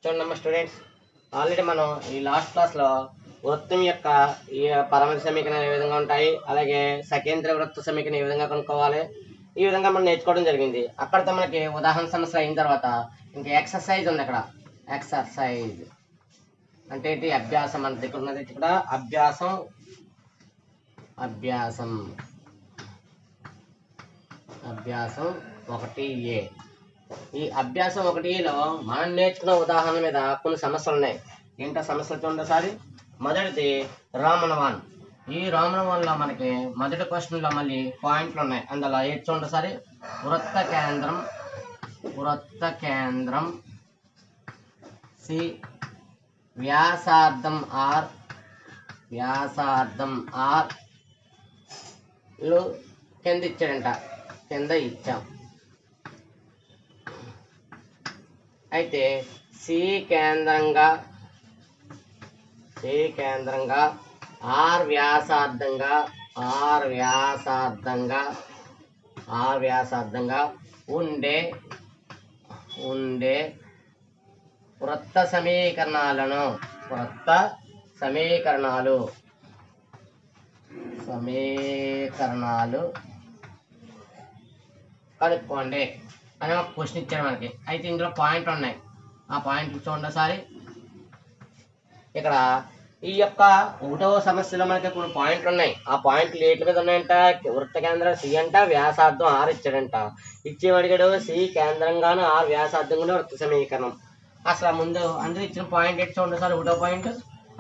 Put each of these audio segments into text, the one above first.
చూడండి students, already మనం ఈ లాస్ట్ క్లాస్లో వృత్తం యొక్క ఈ పరమిత సమీకరణాలు ఏ విధంగా ఉంటాయి, అలాగే సకేంద్ర వృత్త సమీకరణం ఏ విధంగా కనుక్కోవాలి, ఈ విధంగా మనం నేర్చుకోవడం జరిగింది. అక్కడితో మనకి ఉదాహరణ సమస్య అయిన తర్వాత ఇంకా ఎక్సర్సైజ్ ఉంది. అక్కడ ఎక్సర్సైజ్ అంటే ఏంటి? అభ్యాసం అంటే ఇక్కడ ఉన్నది. ఇక్కడ అభ్యాసం అభ్యాసం అభ్యాసం 1A. ఈ అభ్యాసం 1Aలో మనం నేర్చుకున్న ఉదాహరణ మీద కొన్ని సమస్యలు ఉన్నాయి. ఏంటో సమస్యలు చూడండి ఒకసారి. మొదటిది రోమన్ 1. ఈ రోమన్ 1లో మనకి మొదటి క్వశ్చన్లో మళ్ళీ పాయింట్లు ఉన్నాయి. అందులో ఏంటి చూడండి ఒకసారి. వృత్త కేంద్రం సి, వ్యాసార్థం ఆర్ లు కింద ఇచ్చాడంట. కింద ఇచ్చాం. అయితే సి కేంద్రంగా ఆర్ వ్యాసార్థంగా ఉండే వృత్త సమీకరణాలు కనుక్కోండి అని ఒక క్వశ్చన్ ఇచ్చాడు మనకి. అయితే ఇందులో పాయింట్లు ఉన్నాయి. ఆ పాయింట్లు చూడండి ఒకసారి. ఇక్కడ ఈ యొక్క ఒకటవ సమస్యలో మనకి కొన్ని పాయింట్లు ఉన్నాయి. ఆ పాయింట్లు ఏటి మీద ఉన్నాయంట? వృత్త కేంద్రం సి అంట, వ్యాసార్థం ఆర్ ఇచ్చాడంట. ఇచ్చేవాడిగాడు సి కేంద్రంగాను ఆర్ వ్యాసార్థంగాను వృత్త సమీకరణం. అసలు ముందు అందులో ఇచ్చిన పాయింట్ ఏంటి చూడండి సార్. ఒకటో పాయింట్.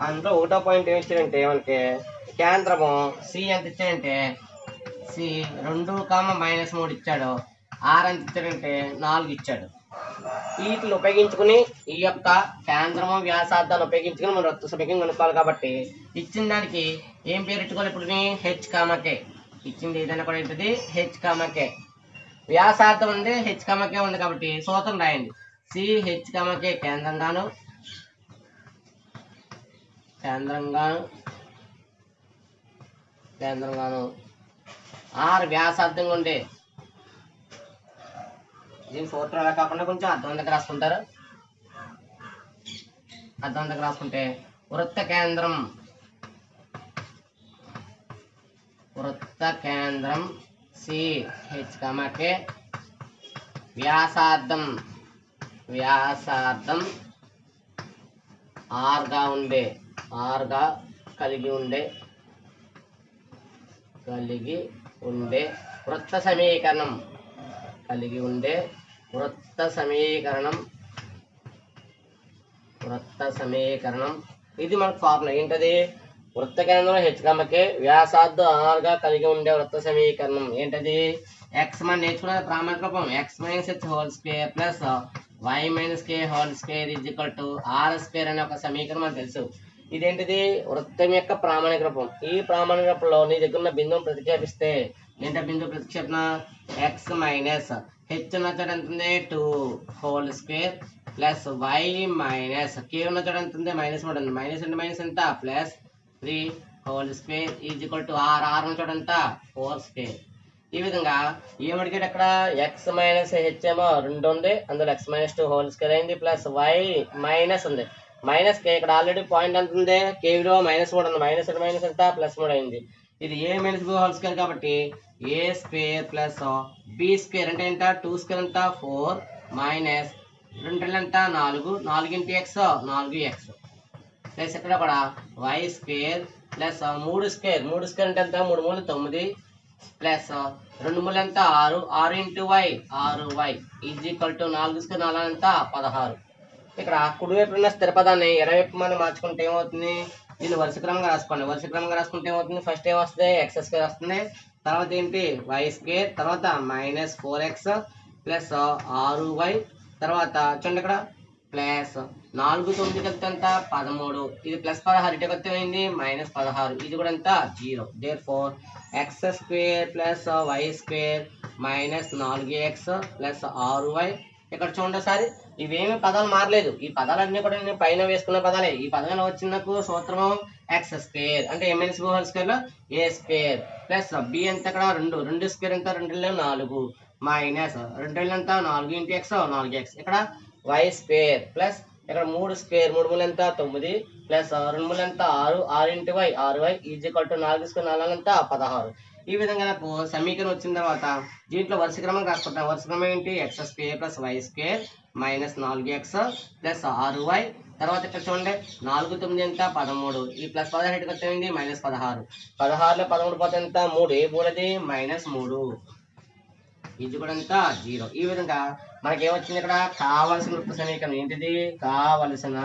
అందులో ఒకటో పాయింట్ ఏమి ఇచ్చాడంటే మనకి కేంద్రము సి ఎంత ఇచ్చాడంటే సి 2,-3 ఇచ్చాడు. ఆర్ ఎంత ఇచ్చాడంటే 4 ఇచ్చాడు. వీటిని ఉపయోగించుకుని ఈ యొక్క కేంద్రము వ్యాసార్థాన్ని ఉపయోగించుకుని మనం వృత్త సమీకరణం కనుక్కోవాలి. కాబట్టి ఇచ్చిన దానికి ఏం పేరు ఇచ్చుకోవాలి? ఇప్పుడు హెచ్,కే ఇచ్చింది. ఏదైనా కూడా ఏంటిది? హెచ్,కే. వ్యాసార్థం ఉంది, హెచ్,కే ఉంది. కాబట్టి సూత్రం రాయండి. సి హెచ్,కే కేంద్రంగాను ఆర్ వ్యాసార్థంగా ఉండే. దీని సూత్రం ఎలా కాకుండా కొంచెం అర్థవంతంగా రాసుకుంటారు. అర్థవంతంగా రాసుకుంటే వృత్త కేంద్రం సి హెచ్,కే వ్యాసార్థం ఆర్గా కలిగి ఉండే వృత్త సమీకరణం ఇది మనకు ఫార్ములా. ఏంటది? వృత్త కేంద్రం హెచ్,కే వ్యాసార్థం ఆర్గా కలిగి ఉండే వృత్త సమీకరణం ఏంటది? ఎక్స్ మనం నేర్చుకున్న ప్రామాణిక రూపం x-h² ప్లస్ y-k² r² అనే ఒక సమీకరణం మనకు తెలుసు. ఇదేంటిది? వృత్తం యొక్క ప్రామాణిక రూపం. ఈ ప్రామాణిక రూపంలో నీ దగ్గర ఉన్న బిందువును ప్రతిక్షేపిస్తే ఏంటో బిందువు ప్రతిక్షేపణ? x మైనస్ హెచ్ ఉన్న చోట ఎంత ఉంది? 2² ప్లస్ y మైనస్ k ఉన్న చోట ఎంత ఉంది? -1 ఉంది. మైనస్ అంటే మైనస్ ఎంత? ప్లస్ 3² r ఉన్న చోట ఎంత? 4². ఈ విధంగా ఏమడిగాడు అక్కడ? ఎక్స్ మైనస్ హెచ్ ఏమో 2 ఉంది, అందులో x-2² అయింది, ప్లస్ y మైనస్ ఉంది, మైనస్ కే. ఇక్కడ ఆల్రెడీ పాయింట్ ఎంత ఉంది? కే విలువ -1 ఉంది. మైనస్ అంటే మైనస్ ఎంత? +3 అయింది. ఇది a-b² కాబట్టి a² ప్లస్ b² అంటే ఎంత? 2² ఎంత? 4 మైనస్ 2 ఎంత? 4 4 x 4x ప్లస్ ఇక్కడ కూడా y² ప్లస్ 3² అంటే ఎంత? 3 మూలు 9 ప్లస్ 2 మూలు ఎంత? 6 6 y 6y 4² ఎంత? 16. ఇక్కడ కుడివైపు ఉన్న స్థిర పదాన్ని ఎడవైపు మనం మార్చుకుంటే ఏమవుతుంది? దీన్ని వరుస క్రమంగా రాసుకోండి. వరుస క్రమంగా రాసుకుంటే ఏమవుతుంది? ఫస్ట్ ఏమొస్తుంది? x² వస్తుంది. తర్వాత ఏంటి? y². తర్వాత -4x ప్లస్ 6y. తర్వాత చూడండి ఇక్కడ ప్లస్ 4 9 కలిపితే ఎంత? 13. ఇది ప్లస్ 16 ఇటు కలిపితే అయింది -16. ఇది కూడా ఎంత? 0. Therefore x² plus y² -4x plus 6y. ఇక్కడ చూడండి ఒకసారి. ఇవేమి పదాలు మారలేదు. ఈ పదాలన్నీ కూడా నేను పైన వేసుకున్న పదాలే. ఈ పదాలు వచ్చిన నాకు సూత్రము x² అంటే m-b² లో a² ప్లస్ b ఎంత? ఇక్కడ 2² ఎంత? 2 4 మైనస్ 2 ఎంత? 4 x 4x. ఇక్కడ y² ప్లస్ ఇక్కడ 3 స్క్వేర్ 3 మూలు ఎంత 9 ప్లస్ 2 మూలు ఎంత 6 6 into y 6y is equal to 4 తీసుకుని 4 ఎంత 16. ఈ విధంగా నాకు సమీకరణం వచ్చిన తర్వాత దీంట్లో వరుస క్రమం రాసుకుంటాం. వరుస క్రమం ఏంటి x square plus y square minus 4x plus 6y. తర్వాత ఇక్కడ చూడండి 4 9 ఎంత 13 ఈ ప్లస్ 17 వచ్చేది మైనస్ 16 16లో 13 పోతే ఎంత 3 ఏ మూలది -3 ఇది కూడా ఎంత 0. ఈ విధంగా మనకి ఏమొచ్చింది ఇక్కడ కావలసిన వృత్త సమీకరణం ఏంటిది కావలసిన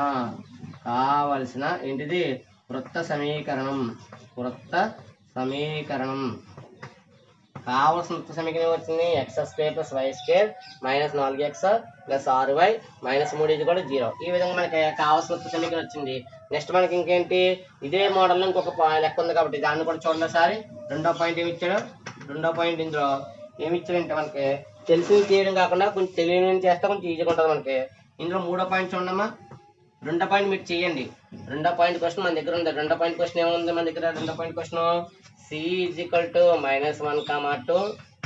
ఏంటిది వృత్త సమీకరణం కావలసిన వృత్త సమీకరణం వచ్చింది x square plus y square minus 4x plus 6y minus 3 ఇది కూడా 0. ఈ విధంగా మనకి కావలసిన వృత్త సమీకరణం వచ్చింది. నెక్స్ట్ మనకి ఇంకేంటి ఇదే మోడల్లో ఇంకొక లెక్క ఉంది కాబట్టి దాన్ని కూడా చూడండి ఒకసారి. రెండో పాయింట్ ఏమి ఇచ్చాడు రెండో పాయింట్ ఇందులో ఏమి ఇచ్చాడంటే మనకి తెలిసి చేయడం కాకుండా కొంచెం తెలియని చేస్తే కొంచెం ఈజీగా ఉంటుంది మనకి. ఇందులో మూడో పాయింట్ చూడమ్మా. రెండో పాయింట్ మీరు చేయండి. రెండో పాయింట్ క్వశ్చన్ మన దగ్గర ఉంది. రెండో పాయింట్ క్వశ్చన్ ఏముంది మన దగ్గర రెండో point question c is equal to -1, 2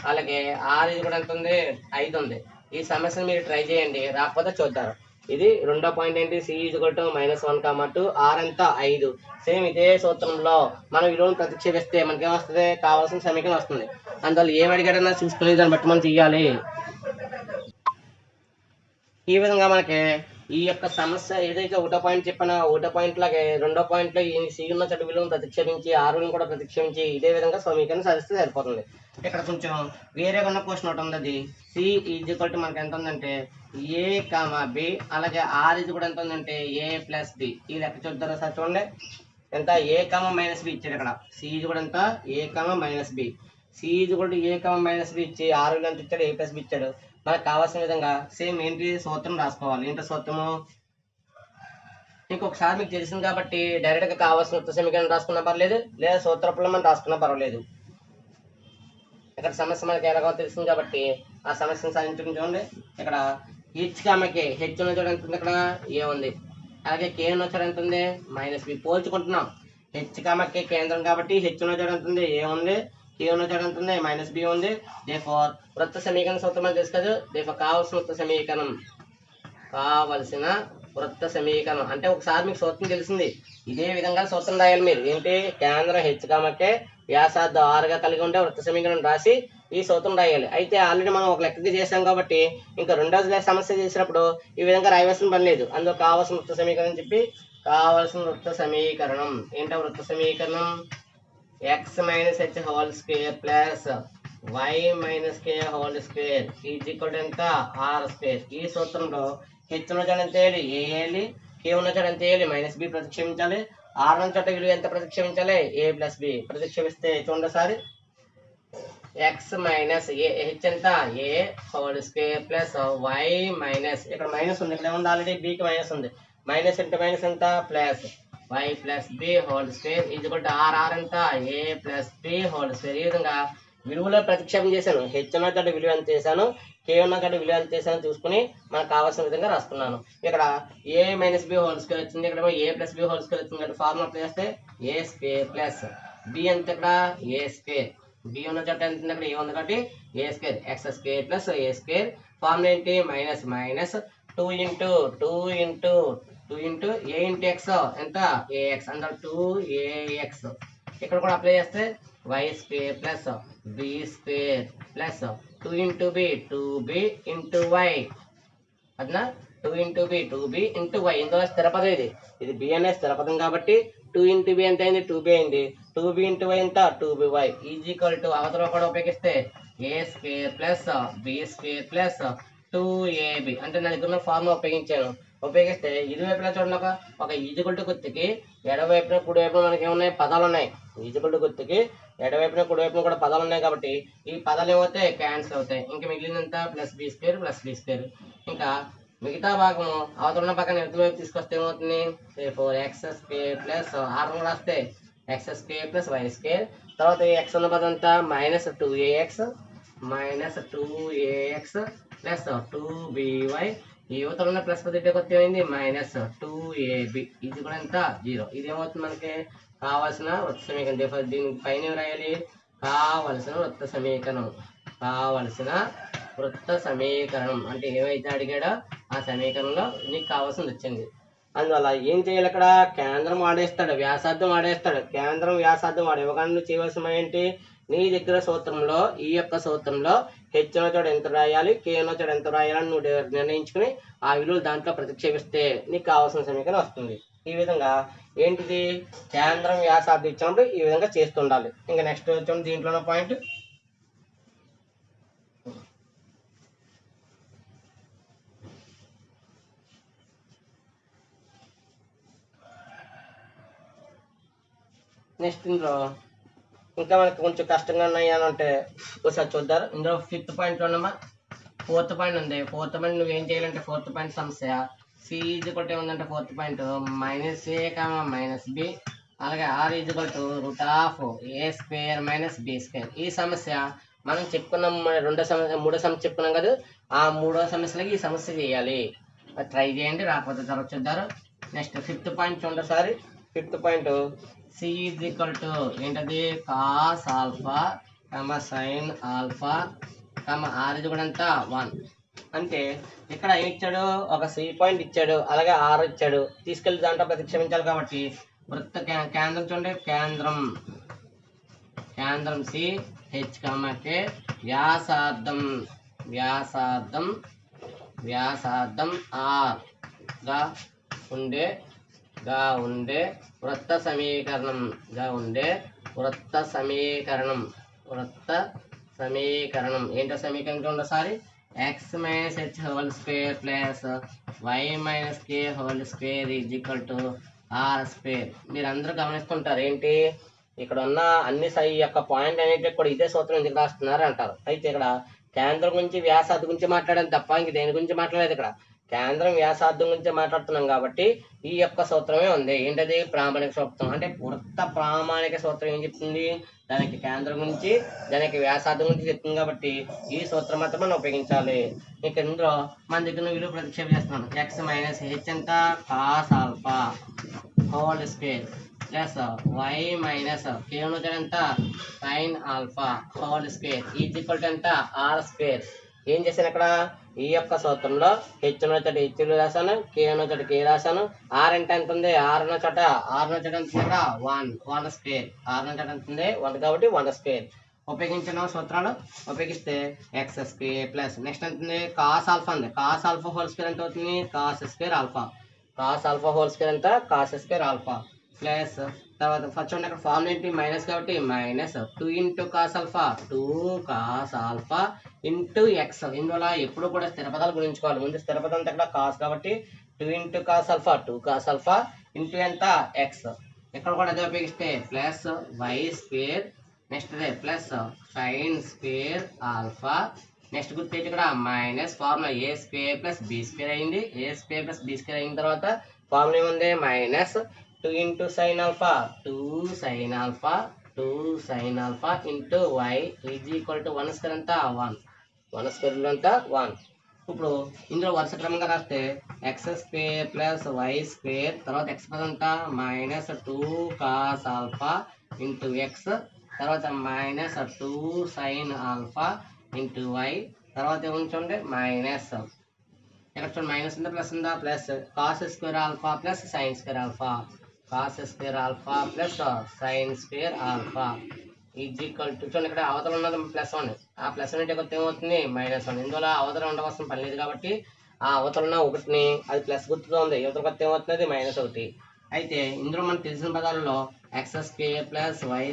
అలాగే r ఇది కూడా ఎంత ఉంది 5 ఉంది. ఈ సమస్యను మీరు ట్రై చేయండి రాకపోతే చూద్దాం. ఇది రెండో పాయింట్ ఏంటి c is equal to -1, 2 r ఎంత 5. సేమ్ ఇదే సూత్రంలో మనం విలువను ప్రతిక్షేపిస్తే మనకి ఏమొస్తుంది కావాల్సిన సమీకరణం వస్తుంది. అందువల్ల ఏం అడిగాడన్నా చూసుకునే దాన్ని బట్టి మనం తీయాలి. ఈ విధంగా మనకి ఈ యొక్క సమస్య ఏదైతే ఒకటో పాయింట్ చెప్పానో ఒకటో పాయింట్ లాగే రెండో పాయింట్ లో ఈ సి ఉన్న చెట్టు విలువను ప్రతిక్షేపించి ఆరుని కూడా ప్రతిక్షేపించి ఇదే విధంగా సమీకరణం సాధిస్తే సరిపోతుంది. ఇక్కడ కొంచెం వేరేగా ఉన్న క్వశ్చన్ ఒకటి ఉంది. అది సి ఈజ్ ఈక్వల్ టు మనకి ఎంత ఉందంటే ఏ కామా బి అలాగే ఆర్ ఇది కూడా ఎంత ఉందంటే ఏ ప్లస్ బి. ఈ లెక్క చూద్దారా సార్ చూడండి ఎంత ఏ కామా మైనస్ బి ఇచ్చాడు. ఇక్కడ సి ఇది కూడా ఎంత ఏ కామా మైనస్ బి. సి ఇది కూడా ఏ కామా మైనస్ బి ఇచ్చి ఆరు ఎంత ఇచ్చాడు ఏ ప్లస్ బి ఇచ్చాడు. మనకు కావాల్సిన విధంగా సేమ్ ఏంటి సూత్రం రాసుకోవాలి. ఏంటో సూత్రము ఇంకొకసారి మీకు తెలిసింది కాబట్టి డైరెక్ట్ గా కావాల్సిన వృత్త సమీకరణం రాసుకున్నా పర్లేదు లేదా సూత్రపులో మనం రాసుకున్నా పర్వాలేదు. ఇక్కడ సమస్య మనకి ఎలాగో తెలిసింది కాబట్టి ఆ సమస్యను సాధించడం చూడండి. ఇక్కడ హెచ్ కామకి హెచ్ ఉన్న చోట ఎంత ఉంది ఇక్కడ ఏ ఉంది అలాగే కే ఉన్న చోట ఎంత ఉంది -b పోల్చుకుంటున్నాం. హెచ్ కామకి కేంద్రం కాబట్టి హెచ్ ఉన్న చోట ఎంత ఉంది ఏ ఉంది కే ఉన్న చోట ఎంత ఉంది -b ఉంది. దేర్ఫోర్ వృత్త సమీకరణ సూత్రం అని తెలుసు కదా. దేర్ఫోర్ కావాల్సిన వృత్త సమీకరణం అంటే ఒకసారి మీకు సూత్రం తెలిసింది ఇదే విధంగా సూత్రం రాయాలి మీరు. ఏంటి కేంద్రం హెచ్ కామకే వ్యాసార్థం ఆరుగా కలిగి ఉంటే వృత్త సమీకరణం రాసి ఈ సూత్రం రాయాలి. అయితే ఆల్రెడీ మనం ఒక లెక్కకి చేసాం కాబట్టి ఇంకా రెండో సమస్య చేసినప్పుడు ఈ విధంగా రాయవలసిన పని లేదు. అందులో కావాల్సిన వృత్త సమీకరణం చెప్పి కావాల్సిన వృత్త సమీకరణం ఏంటో వృత్త సమీకరణం x - h whole square plus y - k whole square is equal to ఎంత r స్క్వేర్. ఈ సూత్రంలో హెచ్ ఉన్న చోట ఎంత వేయాలి ఏ వేయాలి కే ఉన్న చోట ఎంత వేయాలి -b ప్రతిక్షేపించాలి. ఆర్ ఉన్న చోట విలువ ఎంత ప్రతిక్షేపించాలి a ప్లస్ b ప్రతిక్షేపిస్తే చూడండి సారి x మైనస్ ఏ హెచ్ ఎంత a whole square plus y minus ఇక్కడ మైనస్ ఉంది ఇక్కడ ఏముంది ఆల్రెడీ b కి మైనస్ ఉంది మైనస్ ఇంటూ మైనస్ ఎంత plus y plus b whole square is equal to r ఎంత a plus b whole square. ఈ విధంగా విలువలో ప్రతిక్షేపం చేశాను. హెచ్ ఉన్న చోట విలువ ఎంత చేశాను కే ఉన్న చోట విలువ ఎంత చేశాను చూసుకుని మనకు కావాల్సిన విధంగా రాసుకున్నాను. ఇక్కడ a - b హోల్ స్క్వేర్ వచ్చింది ఇక్కడ a plus b whole square వచ్చింది. ఇక్కడ ఫార్ములా అప్లై చేస్తే a స్క్వేర్ ప్లస్ b ఎంత ఇక్కడ a స్క్వేర్ b ఉన్న చోట ఎంత ఇక్కడ ఏ ఉంది కాబట్టి a square x square plus a square. Formula ఏంటి minus 2 into a into x ఎంత ax అంటే 2ax. ఇక్కడ కూడా అప్లై చేస్తే y square plus b square plus 2 into b 2b into y అదనా 2 into b 2b into y. ఇందులో స్థిరపదం ఇది b అనే స్థిరపదం కాబట్టి 2 ఇంటూ b ఎంత అయింది 2b అయింది. 2b ఇంటూ y ఎంత 2by ఈజ్ ఈక్వల్ టు అవతల కూడా ఉపయోగిస్తే a square plus b square plus 2ab అంటే నా దగ్గర ఫార్ములా ఉపయోగిస్తే ఇరువైపులా చూడండి ఒక ఈజుగొల్టు గుర్తుకి ఎడవైపున కుడి వైపున మనకి ఏమున్నాయి పదాలు ఉన్నాయి. ఈజుగొల్టు గుర్తుకి ఎడవైపున కుడి వైపున కూడా పదాలు ఉన్నాయి కాబట్టి ఈ పదాలు ఏమవుతాయి క్యాన్సిల్ అవుతాయి. ఇంకా మిగిలినంత ప్లస్ బి స్క్వేర్. ఇంకా మిగతా భాగం అవతల పక్కన ఎడత వైపు తీసుకొస్తే ఏమవుతుంది 4x స్క్వేర్ ప్లస్ ఆర్ రాస్తే x square plus y square. తర్వాత x ఉన్న పదం అంతా -2ax ప్లస్ 2by. ఈ యువతలో ఉన్న ప్లస్ పద్ధతి కొత్తమైంది -2ab ఇది కూడా ఎంత 0. ఇది ఏమవుతుంది మనకి కావాల్సిన వృత్త సమీకరణం. దీని పైన రాయాలి కావలసిన వృత్త సమీకరణం వృత్త సమీకరణం అంటే ఏమైతే అడిగాడో ఆ సమీకరణంలో నీకు కావాల్సింది వచ్చింది. అందువల్ల ఏం చేయాలి, ఇక్కడ కేంద్రం వాడేస్తాడు, వ్యాసార్థం వాడేస్తాడు. కేంద్రం వ్యాసార్థం వాడు ఇవ్వగానే నువ్వు చేయవలసిన ఏంటి, నీ దగ్గర సూత్రంలో ఈ యొక్క సూత్రంలో హెచ్ అన్న చోట ఎంత రాయాలి, కే అన్న చోట ఎంత రాయాలని నువ్వు నిర్ణయించుకుని ఆ విలువలు దాంట్లో ప్రతిక్షేపిస్తే నీకు కావాల్సిన సమీకరణం వస్తుంది. ఈ విధంగా ఏంటిది, కేంద్రం వ్యాసార్థం ఇచ్చినప్పుడు ఈ విధంగా చేస్తుండాలి. ఇంకా నెక్స్ట్ వచ్చి దీంట్లోనే పాయింట్ నెక్స్ట్ ఇందులో ఇంకా మనకి కొంచెం కష్టంగా ఉన్నాయి అని అంటే ఒకసారి చూద్దారు. ఇందులో 5th పాయింట్ ఉన్నమా 4th పాయింట్ ఉంది. 4th పాయింట్ నువ్వేం చేయాలంటే 4th పాయింట్ సమస్య సి ఈజ్ ఈక్వల్ టు ఏముందంటే 4th పాయింట్ -a-b అలాగే r is equal to √a² - b². ఈ సమస్య మనం చెప్పుకున్నాం, మూడో సమస్య చెప్పుకున్నాం కదా, ఆ మూడో సమస్యలకి ఈ సమస్య చేయాలి. ట్రై చేయండి, రాకపోతే తర్వాత చూద్దారు. నెక్స్ట్ 5th పాయింట్ చూడండి ఒకసారి. 5th point C is equal to ఏంటది, cos alpha sine alpha r ఇది కూడా ఎంత 1. అంటే ఇక్కడ ఏం ఇచ్చాడు, ఒక సి పాయింట్ ఇచ్చాడు, అలాగే ఆర్ ఇచ్చాడు, తీసుకెళ్లి దాంట్లో ప్రతిక్షేపించాలి. కాబట్టి వృత్త కేంద్రం చూడండి, కేంద్రం సి హెచ్ కే వ్యాసార్థం ఆర్ గా ఉండే వృత్త సమీకరణం ఏంటో సమీకరణం చూడండి ఒకసారి. x - h whole square plus y - k whole square is equal to r². మీరు అందరూ గమనిస్తుంటారు ఏంటి, ఇక్కడ ఉన్న అన్ని యొక్క పాయింట్ అనేది కూడా ఇదే సూత్రం ఎందుకు రాస్తున్నారు అంటారు. అయితే ఇక్కడ కేంద్రం గురించి వ్యాసార్థం గురించి మాట్లాడాలి తప్ప ఇంక దేని గురించి మాట్లాడలేదు. ఇక్కడ కేంద్రం వ్యాసార్థం గురించి మాట్లాడుతున్నాం కాబట్టి ఈ యొక్క సూత్రమే ఉంది. ఏంటది, ప్రామాణిక సూత్రం. అంటే వృత్త ప్రామాణిక సూత్రం ఏం చెప్తుంది, దానికి కేంద్రం గురించి దానికి వ్యాసార్థం గురించి చెప్తుంది. కాబట్టి ఈ సూత్రం మాత్రం మనం ఉపయోగించాలి. ఇక ఇందులో మన దగ్గర విలువ ప్రతిక్షేపం చేస్తున్నాం. x - h ఎంత, cos alpha whole square plus y - k ఎంత, sine alpha whole square is equal to ఎంత, r². ఏం చేశాను, ఇక్కడ ఈ యొక్క సూత్రంలో హెచ్ అన్న చోట హెచ్ రాశాను, కే అన్న చోట కే రాశాను, ఆర్ అంటే ఎంత ఉంది, ఆర్ అన్న చోట ఎంత ఉంది, ఇక్కడ 1² ఆర్ అన్న చోట ఎంత ఉంది 1 కాబట్టి 1². ఉపయోగించిన సూత్రాలు ఉపయోగిస్తే x² ప్లస్ నెక్స్ట్ ఎంత ఉంది, కాస్ ఆల్ఫా ఉంది, కాస్ ఆల్ఫా హోల్ స్క్వేర్ ఎంత అవుతుంది, cos² ఆల్ఫా హోల్ స్క్వేర్ ఎంత, cos² ఆల్ఫా ప్లస్ తర్వాత ఫస్ట్ చూడండి అక్కడ ఫార్ములా ఏంటి, మైనస్ కాబట్టి -2 × cos alpha 2 cos alpha × x. ఇందువల్ల ఎప్పుడు కూడా స్థిరపదాలు గుణించుకోవాలి. ముందు స్థిరపదం అంతా ఇక్కడ కాస్ కాబట్టి 2 × cos alpha 2 cos alpha into ఎంత x. ఇక్కడ కూడా అదే ఉపయోగిస్తే ప్లస్ y² నెక్స్ట్ అదే ప్లస్ sin² ఆల్ఫా నెక్స్ట్ గుర్తు ఇక్కడ మైనస్ ఫార్ములా a² + b² అయింది. a² + b² అయిన తర్వాత ఫార్ములా ఏముంది, -2 × sin alpha 2 sin alpha into y is equal to 1² అంతా 1 అంతా 1. ఇప్పుడు ఇందులో వరుస క్రమంగా రాస్తే x² + y² తర్వాత x పదంతా -2 cos alpha into x తర్వాత -2 sin ఆల్ఫా ఇంటూ y తర్వాత ఏముంచండి మైనస్, ఇక్కడ చూడండి మైనస్ ఉందా ప్లస్ ఉందా, plus cos² alpha plus sin² alpha cos² alpha plus sin² alpha is equal to చూడండి ఇక్కడ అవతల ఉన్నది +1, ఆ +1 కొత్త ఏమవుతుంది -1. ఇందులో అవతల ఉండవలసిన పని లేదు కాబట్టి ఆ అవతల ఉన్న ఒకటిని అది ప్లస్ గుర్తుతో ఉంది, యువతల కొత్త ఏమవుతుంది -1. అయితే ఇందులో మనకు తెలిసిన పదాలలో x² + y²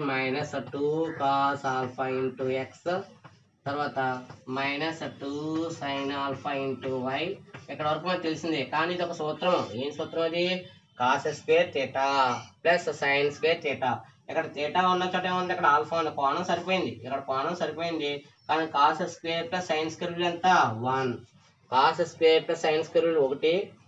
-2 cos alpha into x తర్వాత -2 sin ఆల్ఫా ఇంటూ y ఇక్కడ వరకు మనకు తెలిసింది. కానీ ఇది ఒక సూత్రం. ఏం సూత్రం అది, cos² θ ప్లస్ sin² θ. ఇక్కడ θ ఉన్న చోట ఏముంది, ఇక్కడ ఆల్ఫా ఉంది, కోణం సరిపోయింది, ఇక్కడ కోణం సరిపోయింది. కానీ cos² + sin² విలువ ఎంత 1, cos² + sin² విలువ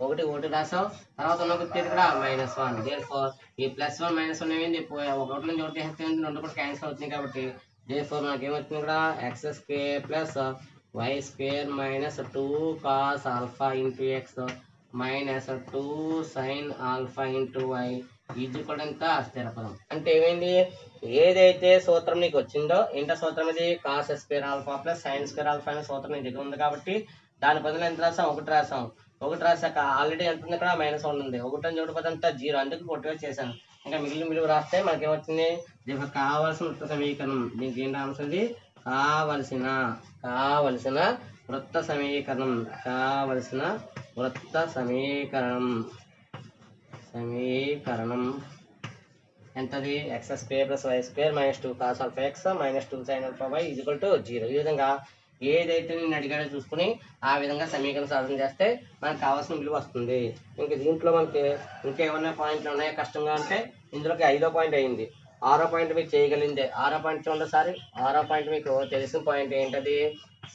1 రాసావు. తర్వాత ఉన్న గుర్తు ఇక్కడ -1. therefore ఈ +1 -1 ఏమైంది, ఒకటి నుంచి ఒకటి చేస్తే రెండు కూడా క్యాన్సిల్ అవుతుంది. కాబట్టి therefore మనకి ఏమవుతుంది ఇక్కడ x² + y² -2 cos alpha into x -2 sin alpha into y equal ఎంత స్థిరపదం. అంటే ఏమైంది, ఏదైతే సూత్రం నీకు వచ్చిందో ఏంటో సూత్రం ఇది cos square alpha plus sine square alpha అనే సూత్రం నీ దగ్గర ఉంది కాబట్టి దాని బదులు ఎంత రాసాం, ఒకటి రాసాం. ఒకటి రాసాక ఆల్రెడీ ఎంత ఉంది ఇక్కడ -1 ఉంది. ఒకటి అని చూడకపోతే అంతా 0, అందుకు కొట్టివేసి చేశాను. ఇంకా మిగిలిన విలువ రాస్తే మనకి ఏమొచ్చింది, దీనికి కావాల్సిన వృత్త సమీకరణం. దీనికి ఏం రావాల్సింది, కావలసిన వృత్త సమీకరణం. కావలసిన వృత్త సమీకరణం ఎంతది, x square plus y square minus 2 cos alpha x minus 2 sine alpha y equal to 0. ఈ విధంగా ఏదైతే నేను అడిగాడో చూసుకుని ఆ విధంగా సమీకరణ సాధన చేస్తే మనకు కావాల్సిన విలువ వస్తుంది. ఇంకా దీంట్లో మనకి ఇంకేమైనా పాయింట్లు ఉన్నాయో కష్టంగా ఉంటే ఇందులోకి 5వ పాయింట్ అయింది. 6వ పాయింట్ మీకు చేయగలిగిందే. 6వ పాయింట్ చూడండి సారి. 6వ పాయింట్ మీకు తెలిసిన పాయింట్ ఏంటది,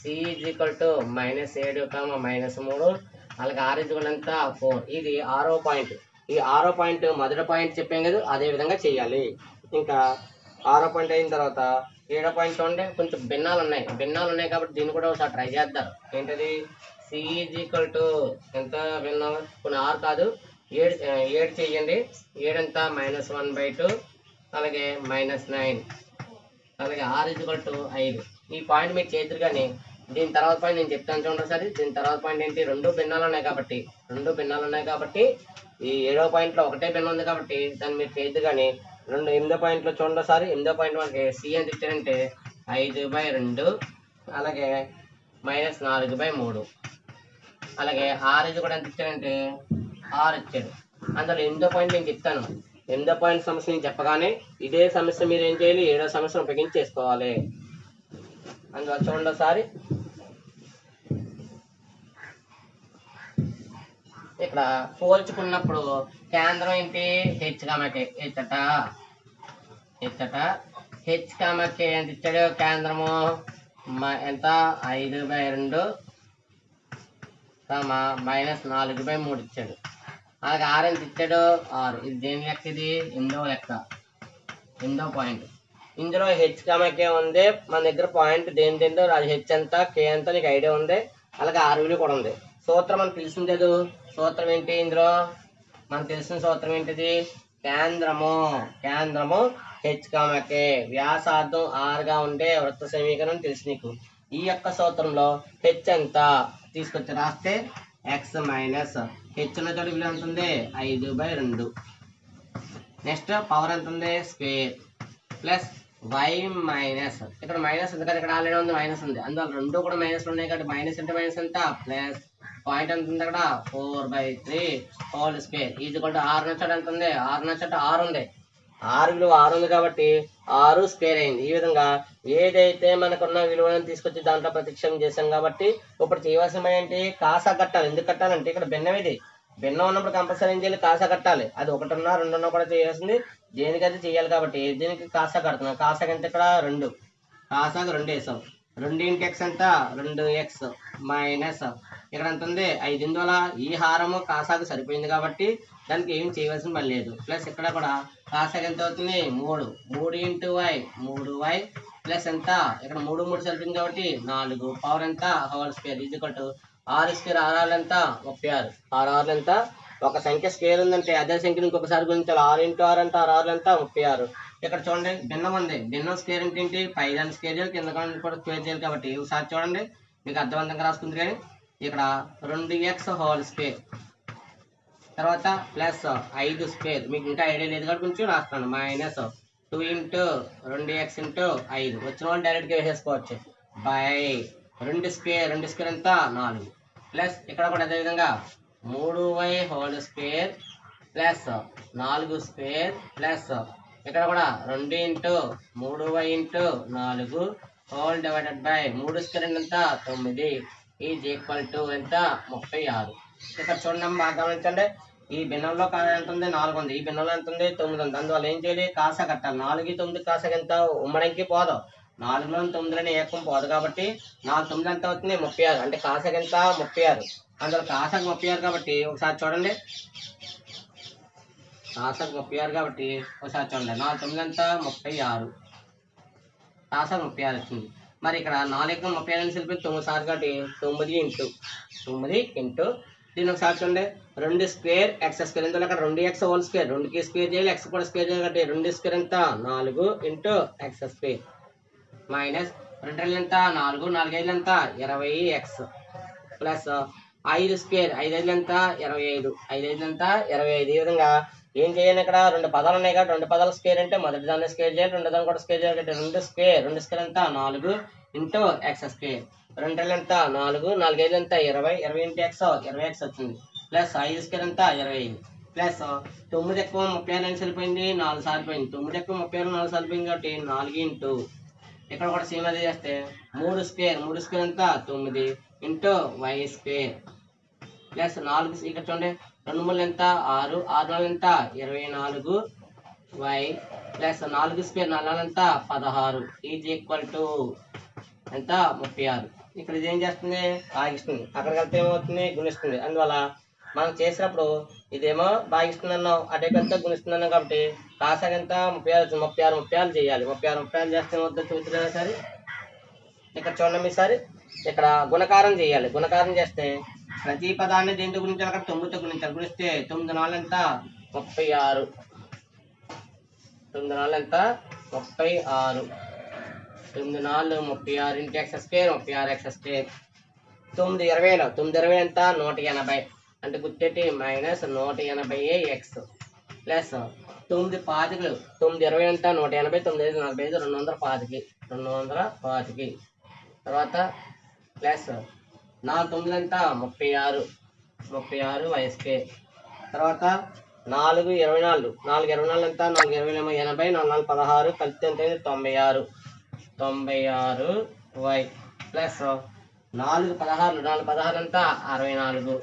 c ఈక్వల్ టు -7, -3 అలాగే r ఈక్వల్ ఎంత 4. ఇది 6వ పాయింట్. ఈ 6వ పాయింట్ మొదటి పాయింట్ చెప్పాం కదా, అదే విధంగా చేయాలి. ఇంకా 6వ పాయింట్ అయిన తర్వాత 7వ పాయింట్ చూడండి, కొంచెం భిన్నాలు ఉన్నాయి కాబట్టి దీన్ని కూడా ఒకసారి ట్రై చేద్దాం. ఏంటది, c ఈక్వల్ టు ఎంత భిన్నం, కొన్ని 6 కాదు 7 చేయండి. 7 ఎంత -1/2 అలాగే -9 అలాగే r ఈక్వల్ టు 5. ఈ పాయింట్ మీరు చేతురు కానీ దీని తర్వాత పాయింట్ నేను చెప్తాను చూడండి సరే. దీని తర్వాత పాయింట్ ఏంటి, రెండు భిన్నాలు ఉన్నాయి కాబట్టి ఈ 7వ పాయింట్లో ఒకటే భిన్నం ఉంది కాబట్టి దాన్ని మీరు చేయొద్దు. కానీ 8వ పాయింట్లో చూడండి సారి. 8వ పాయింట్ మనకి c ఎంత ఇచ్చారంటే 5/2 అలాగే -4/3 అలాగే r ఇది కూడా ఎంత ఇచ్చారంటే 6 ఇచ్చాడు. అందులో 8వ పాయింట్ నేను చెప్తాను. 8వ పాయింట్ సమస్య నేను చెప్పగానే ఇదే సమస్య మీరు ఏం చేయాలి, 7వ సమస్యను ఉపయోగించి చేసుకోవాలి. అందులో చూడండి సారి. ఇక్కడ పోల్చుకున్నప్పుడు కేంద్రం ఏంటి, h, k ఎంత ఇచ్చాడు, కేంద్రము ఎంత 5/2 -4/3 ఇచ్చాడు. అలాగే r ఎంత ఇచ్చాడు 6. ఇది దేని లెక్క, ఇది 8వ పాయింట్. ఇందులో h, k ఉంది మన దగ్గర. పాయింట్ దేనిదో అది h ఎంత k ఎంత నీకు ఐడియా ఉంది. అలాగే r విలువ కూడా ఉంది. సూత్రం మనకు తెలిసింది లేదు. సూత్రం ఏంటి, ఇందులో మనకు తెలిసిన సూత్రం ఏంటిది, కేంద్రము h, k వ్యాసార్థం r గా ఉండే వృత్త సమీకరణం తెలుసు నీకు. ఈ యొక్క సూత్రంలో h ఎంత తీసుకొచ్చి రాస్తే x మైనస్ h ఉన్న చోట విలువ ఎంత ఉంది 5/2. నెక్స్ట్ పవర్ ఎంత ఉంది స్క్వేర్ ప్లస్ y మైనస్, ఇక్కడ మైనస్ ఉంది కదా, ఇక్కడ ఆల్రెడీ ఉంది మైనస్ ఉంది. అందువల్ల రెండు కూడా మైనస్లు ఉన్నాయి కాబట్టి మైనస్ అంటే మైనస్ ఎంత ప్లస్ పాయింట్ ఎంత ఉంది అక్కడ 4/3 whole square equal to r నచ్చట ఎంత ఉంది, r నచ్చట 6 ఉంది. r విలువ 6 ఉంది కాబట్టి 6 స్క్వేర్ అయింది. ఈ విధంగా ఏదైతే మనకున్న విలువలను తీసుకొచ్చి దాంట్లో ప్రతిక్షేపం చేశాం కాబట్టి ఇప్పుడు చేయవలసిన ఏంటి, కాసా కట్టాలి. ఎందుకు కట్టాలంటే ఇక్కడ భిన్నం ఇది. భిన్నం ఉన్నప్పుడు కంపల్సరీ ఏం చేయాలి, కాసా కట్టాలి. అది 1 ఉన్నా 2 ఉన్నా కూడా చేయాల్సింది, దేనికైతే చేయాలి కాబట్టి దీనికి కాసా కడుతున్నాం. కాసాకి ఎంత ఇక్కడ 2, కాసాకి 2 వేసాం. 2 x ఎంత 2x మైనస్ ఇక్కడ ఎంత ఉంది 5. ఇందువల్ల ఈ హారము కాసాకు సరిపోయింది కాబట్టి దానికి ఏం చేయవలసిన పని లేదు. ప్లస్ ఇక్కడ కూడా కాసాకి ఎంత అవుతుంది 3 y 3y ప్లస్ ఎంత ఇక్కడ 3 సరిపోయింది కాబట్టి 4 పవర్ ఎంత whole square equal to r square. r ఎంత 36. r ఎంత ఒక సంఖ్య స్క్వేర్ ఉందంటే అదే సంఖ్యను ఇంకొకసారి గుణించాలి. 6 × r అంటే r ఎంత 36. ఇక్కడ చూడండి భిన్నం ఉంది. భిన్నం స్క్వేర్ అంటే ఏంటి, పైదాన్ని స్క్వేర్ చేయాలి, కింద కూడా స్క్వేర్ చేయాలి కాబట్టి ఒకసారి చూడండి మీకు అర్థవంతంగా రాసుకుంది. కానీ ఇక్కడ 2x హోల్ స్క్వేర్ తర్వాత ప్లస్ 5 స్క్వేర్, మీకు ఇంకా ఐడియా లేదు కాబట్టి కొంచెం రాస్తాను, మైనస్ 2 × 2x × 5 వచ్చిన వాళ్ళు డైరెక్ట్గా వేసేసుకోవచ్చు బై 2 స్క్వేర్ ఎంత 4 ప్లస్ ఇక్కడ కూడా అదేవిధంగా 3y whole square plus 4 square plus ఇక్కడ కూడా 2 × 3y × 4 whole divided by 3 square ఎంత 9 ఈజ్ ఈక్వల్ టు ఎంత 36. ఇక్కడ చూడండి బాగా గమనించండి. ఈ భిన్నంలో ఎంత ఉంది 4 ఉంది, ఈ భిన్నంలో ఎంత ఉంది 9 ఉంది. అందువల్ల ఏం చేయాలి, కాసా కట్టాలి. 4 9 కాసాకి ఎంత ఉమ్మడంకి పోదు, 4లో 9 ఏకం పోదు కాబట్టి 4 9 ఎంత అవుతుంది 36. అంటే కాసాకి ఎంత 36. అందులో కాసాకి 36 కాబట్టి ఒకసారి చూడండి, కాసాకి 36 కాబట్టి ఒకసారి చూడండి 4 9 ఎంత 36, కాసాకి 36 వచ్చింది. మరి ఇక్కడ 4 36 కలిపి 9 సార్లు కాబట్టి 9 × దీని ఒకసారి చూడండి, 2 స్క్వేర్ ఎక్స్ స్క్వేర్, ఇందులో అక్కడ 2x హోల్ స్క్వేర్, 2కి స్క్వేర్ చేయాలి, ఎక్స్ కూడా స్క్వేర్ చేయాలి కాబట్టి 2 స్క్వేర్ ఎంత 4 ఇంటూ ఎక్స్ స్క్వేర్ మైనస్ 2 ఎంత 4, 4 5 ఎంత 20x ప్లస్ 5 స్క్వేర్, 5 5 ఎంత 25, 5 5 ఎంత 25. ఈ విధంగా ఏం చేయాలి, ఇక్కడ 2 పదాలు ఉన్నాయి కాబట్టి 2 పదాలు స్క్వేర్ అంటే మొదటి దాన్ని స్క్వేర్ చేయాలి, రెండో దాన్ని కూడా స్క్వేర్ చేయాలి కాబట్టి 2 స్క్వేర్ ఎంత 4 ఇంటూ ఎక్స్ స్క్వేర్, 2 ఎంత 4, 4 5 ఎంత 20, 20 ఇంటూ ఎక్స్ 20x వచ్చింది ప్లస్ 5 స్క్వేర్ ఎంత 25 ప్లస్ 9 ఎక్కువ 36 ఎన్ని సరిపోయింది 4 సార్లు పోయింది, 9 ఎక్కువ 36 4 సార్లు పోయింది కాబట్టి 4 ఇంటూ ఇక్కడ కూడా సేమ్ అదే చేస్తే 3 స్క్వేర్ ఎంత 9 ఇంటూ వై స్క్వేర్ ప్లస్ 4 ఇక్కడ చూడండి 2 3 ఎంత 6, 6 4 ఎంత 24 వై ప్లస్ 4 స్క్వేర్ 4 ఎంత 16 ఈజ్ ఈక్వల్ టు ఎంత 36. ఇక్కడ ఇది ఏం చేస్తుంది భాగిస్తుంది, అక్కడికి వెళ్తే ఏమవుతుంది గుణిస్తుంది. అందువల్ల మనం చేసినప్పుడు ఇదేమో భాగిస్తుంది అన్నాం, అటే పెద్ద గుణిస్తుంది అన్నాం కాబట్టి కాసాగ ఎంత 36 చేయాలి. 36 చేస్తే ఏమవుతుందో చూద్దాం సరే. ఇక్కడ చూడండి ఈసారి ఇక్కడ గుణకారం చేయాలి. గుణకారం చేస్తే ప్రతి పదాన్ని దేంతో గుణించాలి, అక్కడ 9తో గుణించాలి. గుణిస్తే 9 4 ఎంత 36, 9 4 ఎంత 36, 9 4 36 into X square 36x square. 9 20లో 9 20 ఎంత 180 అంటే గుర్తెట్టి మైనస్ 180x ప్లస్ 9 25, 9 20 ఎంత 180, 9 5 45, 225 తర్వాత ప్లస్ 4 9 ఎంత 36 వై స్క్వేర్ తర్వాత 4 24, 4 24 ఎంత 4 20 80, 4 4 16 కలిపితే ఎంత 96 వై ప్లస్ 4 16, 4 16 ఎంత 64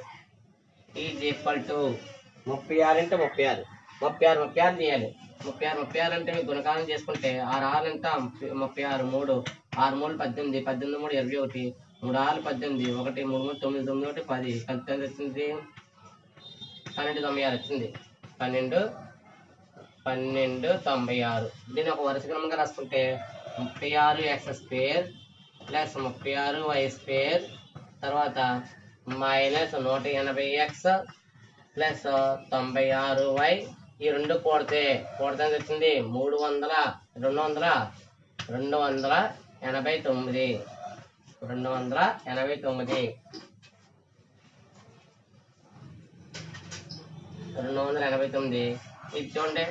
ఈజ్ ఈక్వల్ టు 36 అంటే 36 చేయాలి. 36 అంటే మీకు గుణకారం చేసుకుంటే 6 6 ఎంత 36, 3 6 3 18, 18 3 21, 3 6 18, 1 3 3 9 9 1 10 కలిపితే ఎంత వచ్చింది 12 96 వచ్చింది. 12 96. దీన్ని ఒక వరుస క్రమంగా రాసుకుంటే 36x square plus 36y square తర్వాత మైనస్ 180x ప్లస్ 96y ఈ రెండు కూడితే వచ్చింది 289. ఇది చూడండి,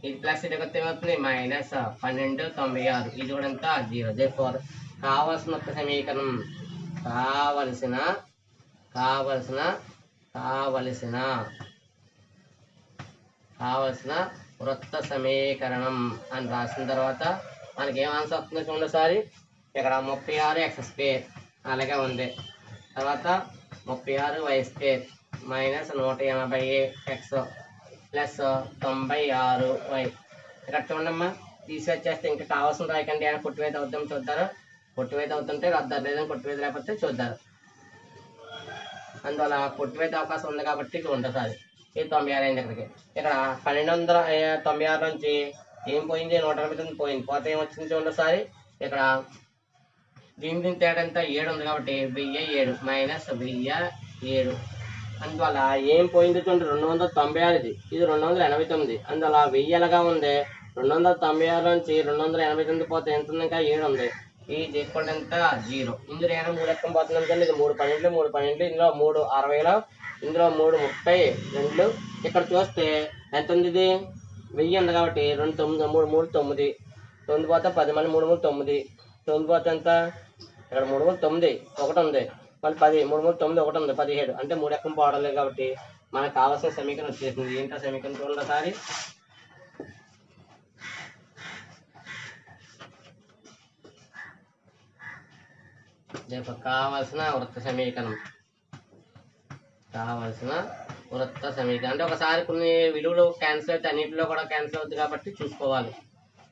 ఇది ప్లస్ ఇది కొత్త ఏమవుతుంది మైనస్ 1296. ఇది కూడా ఎంత 0. దేర్ఫోర్ కావలసిన సమీకరణం కావలసిన వృత్త సమీకరణం అని రాసిన తర్వాత మనకి ఏం ఆన్సర్ వస్తుందో చూడండి ఒకసారి. ఇక్కడ 36x స్క్వేర్ అలాగే ఉంది, తర్వాత 36y square minus 180x plus 96y. ఇక్కడ చూడమ్మా తీసేస్తే ఇంకా కావాల్సిన రాయకండి అని కొట్టివేత అవుతాం చూద్దారు. కొట్టివేత అవుతుంటే రద్దారు, లేదని కొట్టివేత లేకపోతే చూద్దారు. అందువల్ల కొట్టివేత అవకాశం ఉంది కాబట్టి చూడండి సార్. ఇది 96 అయింది. ఇక్కడికి ఇక్కడ 1296 నుంచి ఏం పోయింది 189 పోయింది. పోతే ఏమొచ్చింది చూడండి ఒకసారి. ఇక్కడ దీని తేడా ఎంత 7 ఉంది కాబట్టి 1007 మైనస్ 1007. అందువల్ల ఏం పోయింది చూడండి 296, ఇది 289. అందువల్ల 1000 ఎలాగా ఉంది 296 నుంచి 289 పోతే ఎంత ఉంది ఇంకా 7 ఉంది. ఈ ఈక్వల్ ఎంత 0. ఇందులో ఏమైనా 3 ఎక్కం పోతుంది అనుకోండి. ఇది 3 12, ఇందులో 3 60లో, ఇందులో 3 32. ఇక్కడ చూస్తే ఎంత ఉంది, ఇది 1000 ఉంది కాబట్టి 2 9 3 3 9 9 పోతే 10 మళ్ళీ 3 3 9 9 పోతే ఎంత ఇక్కడ 3 3 9 1 ఉంది మళ్ళీ 10 3 3 9 1 ఉంది 17 అంటే 3 ఎక్కం పోవడం లేదు కాబట్టి మనకు కావాల్సిన సమీకరణం వచ్చేసింది. ఏంటో సమీకరణం చూడండి ఒకసారి. కావలసిన వృత్త సమీకరణం అంటే ఒకసారి కొన్ని విలువలు క్యాన్సిల్ అయితే అన్నింటిలో కూడా క్యాన్సిల్ అవుతుంది కాబట్టి చూసుకోవాలి.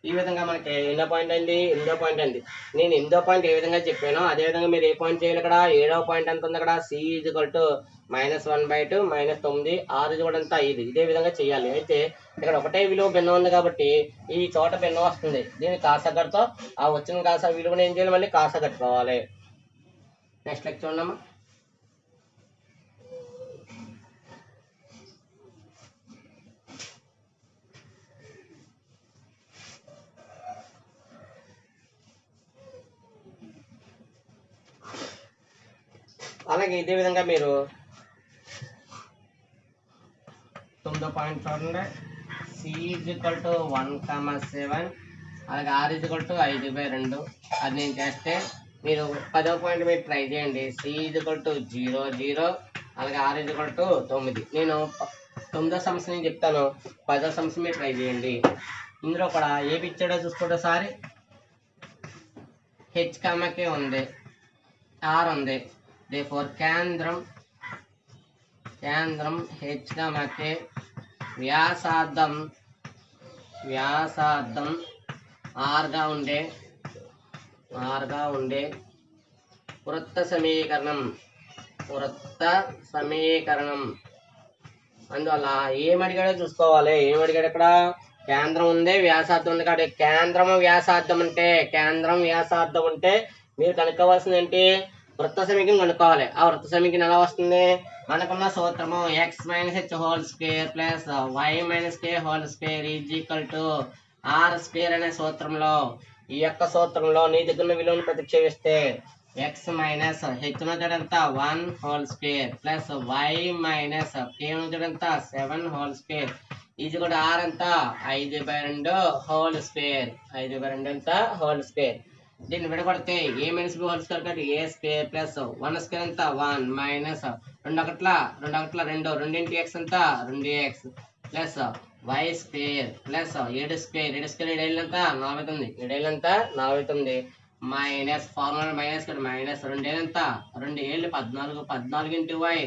ఈ విధంగా మనకి ఎన్నో పాయింట్ అండి 8వ పాయింట్ అండి. నేను 8వ పాయింట్ ఏ విధంగా చెప్పానో అదే విధంగా మీరు ఏ పాయింట్ చేయాలి. ఇక్కడ 7వ పాయింట్ ఎంత ఉంది, అక్కడ c -1/2 -9 r కూడా ఎంత 5. ఇదే విధంగా చేయాలి. అయితే ఇక్కడ ఒకటే విలువ భిన్నం ఉంది కాబట్టి ఈ చోట భిన్నం వస్తుంది. దీన్ని కాసగట్టుతో ఆ వచ్చిన కాస విలువను ఏం చేయాలి, మళ్ళీ కాసగట్టుకోవాలి. నెక్స్ట్ లెక్చర్ చూడమ్మా. అలాగే ఇదే విధంగా మీరు 9వ పాయింట్ చూడండి. C = 1,7 అలాగే R = 5/2. అది నేను చేస్తే మీరు 10వ పాయింట్ మీరు ట్రై చేయండి. C = 0 0 అలాగే R = 9. నేను 9వ సమస్య నేను చెప్తాను, 10వ సమస్య మీరు ట్రై చేయండి. ఇందులో కూడా ఏమి ఇచ్చాడో చూసుకోండి ఒకసారి. H, K ఉంది, R ఉంది. therefore కేంద్రం H, K వ్యాసార్థం R గా ఉండే వృత్త సమీకరణం అందువల్ల ఏమడిగాడో చూసుకోవాలి. ఏమడిగాడు ఇక్కడ? కేంద్రం ఉంది, వ్యాసార్థం ఉంది. కాబట్టి కేంద్రం వ్యాసార్థం ఉంటే మీరు కనుక్కోవాల్సింది ఏంటి? వృత్త సమీకరణం కనుక్కోవాలి. ఆ వృత్త సమీకరణం ఎలా వస్తుంది? మనకున్న సూత్రము x - h whole square plus y - k whole square r² అనే సూత్రంలో, ఈ యొక్క సూత్రంలో నీ దగ్గర ఉన్న విలువను ప్రతిక్షేపిస్తే x - h ఎంత 1 whole square plus y - k ఎంత 7 హోల్ స్క్వేర్ ఇది కూడా r ఎంత 5/2 హోల్ స్క్వేర్. 5/2 ఎంత హోల్ స్క్వేర్. దీన్ని విడగొడితే a - b హోల్ స్క్వేర్ కాబట్టి a² ప్లస్ 1² ఎంత 1 మైనస్ 2 ఒకట్ల 2 2x ఎంత 2x ప్లస్ y² ప్లస్ 7² 7 ఎంత 49 7 ఎంత 49 మైనస్ ఫార్ములా మైనస్ 2 ఎంత 2 7 14 14 ఇంటూ y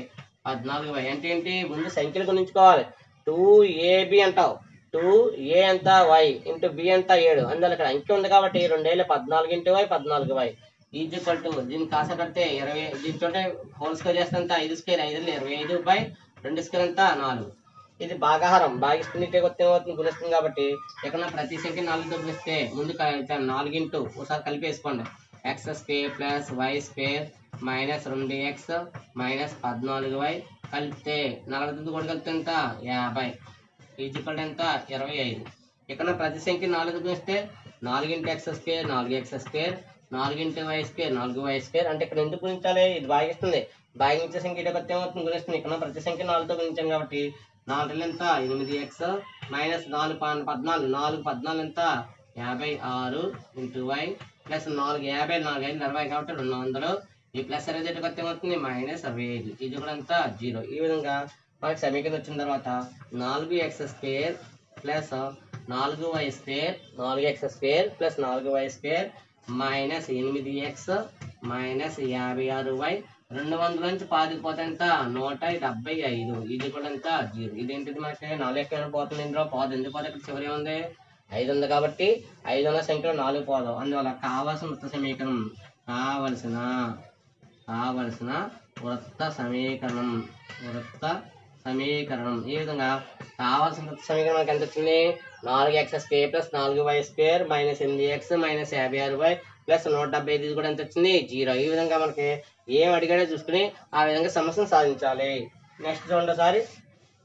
14y అంటే ఏంటి? ముందు సంఖ్యలు గుణించుకోవాలి. 2ab అంటావు, 2a ఎంత y ఇంటూ b ఎంత 7. అందువల్ల ఇక్కడ అంకె ఉంది కాబట్టి 2 7 14 ఇంటూ y 14y = దీన్ని కాస కడితే 20. దీంతో హోల్ స్క్వేర్ చేస్తే ఎంత 5² 5 25/2² ఎంత 4. ఇది భాగాహారం, భాగిస్తుంటే కొత్త గుణిస్తుంది కాబట్టి ఇక్కడ ప్రతి సంఖ్య 4తో గుణిస్తే ముందు 4 ఇంటూ ఒకసారి కలిపేసుకోండి. x² plus y² minus 2x minus 14y కలిపితే 4 కూడా కలిపితే ఎంత 50 ఎంత 25. ఇక్కడ ప్రతి సంఖ్య 4తో గుణిస్తే 4 × x² 4x² 4 × y² 4y² అంటే ఇక్కడ ఎందుకు గుణించాలి? ఇది భాగిస్తుంది. భాగించే సంఖ్య ఇటు కొత్త ఏమవుతుంది? గుణిస్తుంది. ఇక్కడ ప్రతి సంఖ్య 4తో గుణించాం కాబట్టి 4 ఎంత 8x మైనస్ 4 14 4 14 ఎంత 56 ఇంటూ y ప్లస్ 4 50 4 5 40 కాబట్టి 200. ఈ ప్లస్ అనేది ఇటు కొత్త ఏమవుతుంది? -25. ఇది కూడా ఎంత 0. ఈ విధంగా మనకి సమీకరణ వచ్చిన తర్వాత 4x² plus 4y² plus 4y² minus 8x minus 56y 200 నుంచి 10 పోతే ఎంత 175. ఇది కూడా ఎంత 0. ఇదేంటిది? మనకి 4 ఎక్కడ పోతుంది? ఇందులో పోదు. ఎందుకు పోదు? ఇక్కడ చివరి ఉంది 5 ఉంది కాబట్టి 5 ఉన్న సంఖ్యలో 4 పోదు. అందువల్ల కావాల్సిన వృత్త సమీకరణం వృత్త సమీకరణం ఈ విధంగా కావాల్సిన వృత్త సమీకరణం మనకి ఎంత వచ్చింది? 4x² plus 4y² minus 8x minus 56y plus 175. ఇది కూడా ఎంత వచ్చింది? 0. ఈ విధంగా మనకి ఏం అడిగాడో చూసుకుని ఆ విధంగా సమస్యను సాధించాలి. నెక్స్ట్ చూడండి ఒకసారి.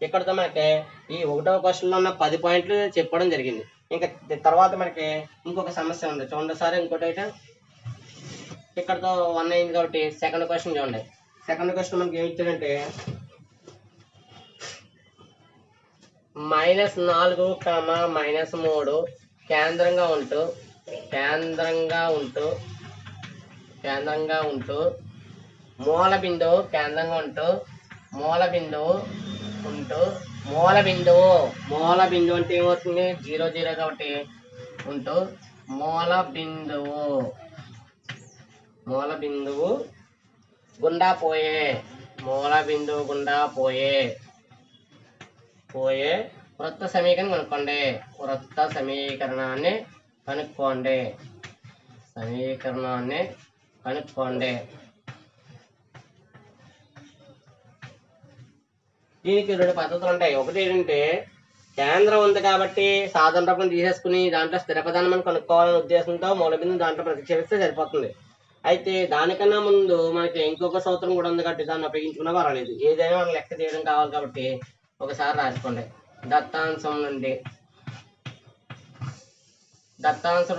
ఇక్కడతో మనకి ఈ 1వ క్వశ్చన్లో ఉన్న 10 పాయింట్లు చెప్పడం జరిగింది. ఇంకా తర్వాత మనకి ఇంకొక సమస్య ఉంది. చూడండి ఒకసారి. ఇంకోటి అయితే ఇక్కడతో 1 అయింది కాబట్టి సెకండ్ క్వశ్చన్ చూడండి. సెకండ్ క్వశ్చన్ మనకి ఏమి ఇచ్చాడంటే -4, -3 కేంద్రంగా ఉంటూ మూల బిందువు అంటే ఏమవుతుంది? 0 0 కాబట్టి ఉంటూ మూల బిందువు గుండా పోయే వృత్త సమీకరణాన్ని కనుక్కోండి. దీనికి 2 పద్ధతులు ఉంటాయి. ఒకటి ఏంటంటే కేంద్రం ఉంది కాబట్టి సాధారణ రూపం తీసేసుకుని దాంట్లో స్థిర పదాన్ని మనం కనుక్కోవాలనే ఉద్దేశంతో మూల బిందువు దాంట్లో ప్రతిక్షేపిస్తే సరిపోతుంది. అయితే దానికన్నా ముందు మనకి ఇంకొక సూత్రం కూడా ఉంది కాబట్టి దాన్ని ఉపయోగించుకున్నా పర్వాలేదు. ఏదైనా మనం లెక్క చేయడం కావాలి కాబట్టి ఒకసారి రాసుకోండి. దత్తాంశం